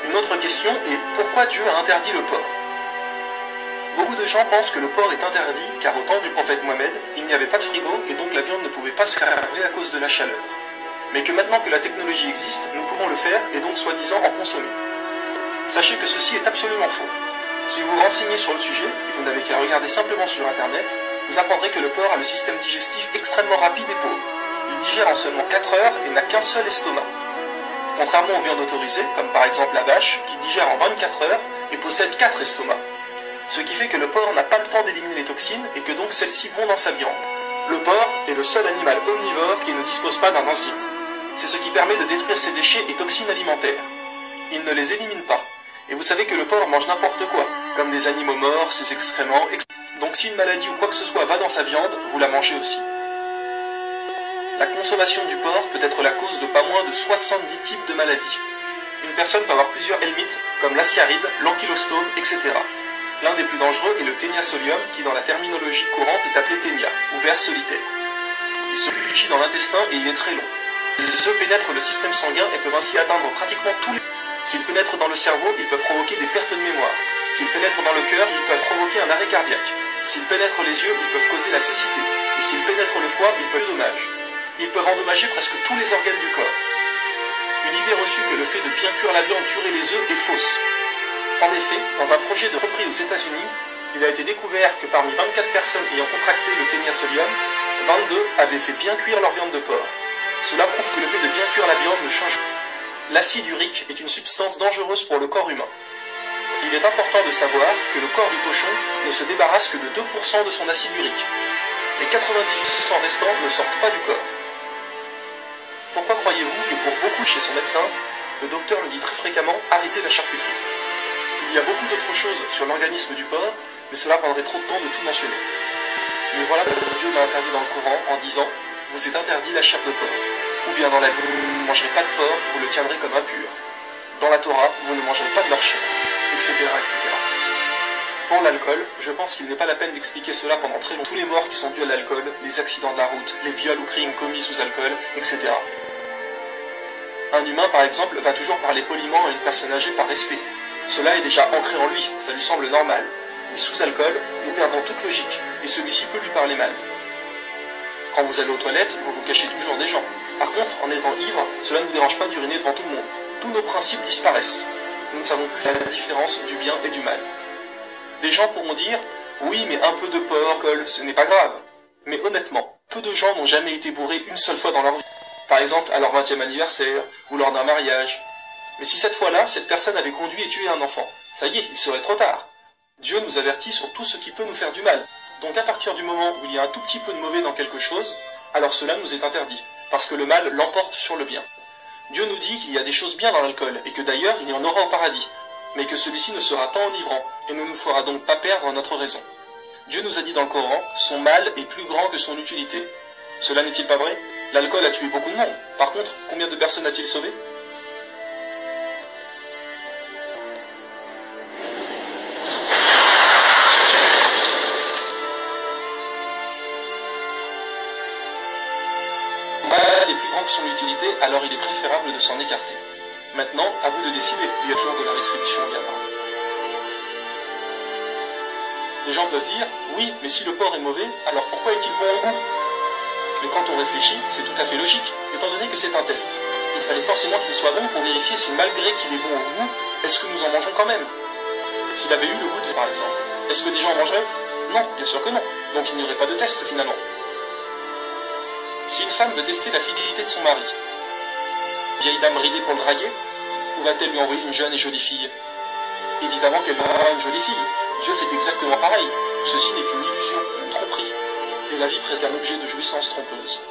Une autre question est pourquoi Dieu a interdit le porc? Beaucoup de gens pensent que le porc est interdit car au temps du prophète Mohammed, il n'y avait pas de frigo et donc la viande ne pouvait pas se conserver à cause de la chaleur. Mais que maintenant que la technologie existe, nous pouvons le faire et donc soi-disant en consommer. Sachez que ceci est absolument faux. Si vous vous renseignez sur le sujet, et vous n'avez qu'à regarder simplement sur internet, vous apprendrez que le porc a le système digestif extrêmement rapide et pauvre. Il digère en seulement 4 heures et n'a qu'un seul estomac. Contrairement aux viandes autorisées, comme par exemple la vache, qui digère en 24 heures et possède 4 estomacs. Ce qui fait que le porc n'a pas le temps d'éliminer les toxines et que donc celles-ci vont dans sa viande. Le porc est le seul animal omnivore qui ne dispose pas d'un enzyme. C'est ce qui permet de détruire ses déchets et toxines alimentaires. Il ne les élimine pas. Et vous savez que le porc mange n'importe quoi, comme des animaux morts, ses excréments, etc. Donc si une maladie ou quoi que ce soit va dans sa viande, vous la mangez aussi. La consommation du porc peut être la cause de pas moins de 70 types de maladies. Une personne peut avoir plusieurs helminths, comme l'ascaride, l'ankylostome, etc. L'un des plus dangereux est le ténia solium, qui dans la terminologie courante est appelé ténia, ou ver solitaire. Il se réfugie dans l'intestin et il est très long. Les œufs pénètrent le système sanguin et peuvent ainsi atteindre pratiquement tous les... S'ils pénètrent dans le cerveau, ils peuvent provoquer des pertes de mémoire. S'ils pénètrent dans le cœur, ils peuvent provoquer un arrêt cardiaque. S'ils pénètrent les yeux, ils peuvent causer la cécité. Et s'ils pénètrent le foie, ils peuvent dommager. Ils peuvent endommager presque tous les organes du corps. Une idée reçue que le fait de bien cuire la viande tuerait les œufs est fausse. En effet, dans un projet de repris aux États-Unis, il a été découvert que parmi 24 personnes ayant contracté le ténia solium, 22 avaient fait bien cuire leur viande de porc. Cela prouve que le fait de bien cuire la viande ne change pas. L'acide urique est une substance dangereuse pour le corps humain. Il est important de savoir que le corps du cochon ne se débarrasse que de 2% de son acide urique. Les 98% restants ne sortent pas du corps. Pourquoi croyez-vous que pour beaucoup chez son médecin, le docteur lui dit très fréquemment « arrêtez la charcuterie ». Il y a beaucoup d'autres choses sur l'organisme du porc, mais cela prendrait trop de temps de tout mentionner. Mais voilà que Dieu m'a interdit dans le Coran en disant « vous êtes interdit la chair de porc ». Ou bien dans la Bible, vous ne mangerez pas de porc, vous le tiendrez comme impur. Dans la Torah, vous ne mangerez pas de leur chair, etc., etc. Pour l'alcool, je pense qu'il n'est pas la peine d'expliquer cela pendant très longtemps. Tous les morts qui sont dus à l'alcool, les accidents de la route, les viols ou crimes commis sous alcool, etc. Un humain, par exemple, va toujours parler poliment à une personne âgée par respect. Cela est déjà ancré en lui, ça lui semble normal. Mais sous alcool, nous perdons toute logique, et celui-ci peut lui parler mal. Quand vous allez aux toilettes, vous vous cachez toujours des gens. Par contre, en étant ivre, cela ne vous dérange pas d'uriner devant tout le monde. Tous nos principes disparaissent. Nous ne savons plus faire la différence du bien et du mal. Des gens pourront dire « Oui, mais un peu de porc, alcool, ce n'est pas grave ». Mais honnêtement, peu de gens n'ont jamais été bourrés une seule fois dans leur vie. Par exemple, à leur 20e anniversaire, ou lors d'un mariage. Mais si cette fois-là, cette personne avait conduit et tué un enfant, ça y est, il serait trop tard. Dieu nous avertit sur tout ce qui peut nous faire du mal. Donc à partir du moment où il y a un tout petit peu de mauvais dans quelque chose, alors cela nous est interdit, parce que le mal l'emporte sur le bien. Dieu nous dit qu'il y a des choses bien dans l'alcool, et que d'ailleurs il y en aura au paradis, mais que celui-ci ne sera pas enivrant, et ne nous fera donc pas perdre notre raison. Dieu nous a dit dans le Coran, son mal est plus grand que son utilité. Cela n'est-il pas vrai? L'alcool a tué beaucoup de monde. Par contre, combien de personnes a-t-il sauvé? Est plus grand que son utilité, alors il est préférable de s'en écarter. Maintenant, à vous de décider, il y a toujours de la rétribution viendra. Des gens peuvent dire, oui, mais si le porc est mauvais, alors pourquoi est-il bon au goût? Mais quand on réfléchit, c'est tout à fait logique, étant donné que c'est un test. Il fallait forcément qu'il soit bon pour vérifier si malgré qu'il est bon au goût, est-ce que nous en mangeons quand même? S'il avait eu le goût de par exemple, est-ce que des gens en mangeraient? Non, bien sûr que non, donc il n'y aurait pas de test finalement. Si une femme veut tester la fidélité de son mari, vieille dame ridée pour le draguer, ou va-t-elle lui envoyer une jeune et jolie fille? Évidemment qu'elle aura une jolie fille. Dieu fait exactement pareil. Ceci n'est qu'une illusion, une tromperie. Et la vie presque un objet de jouissance trompeuse.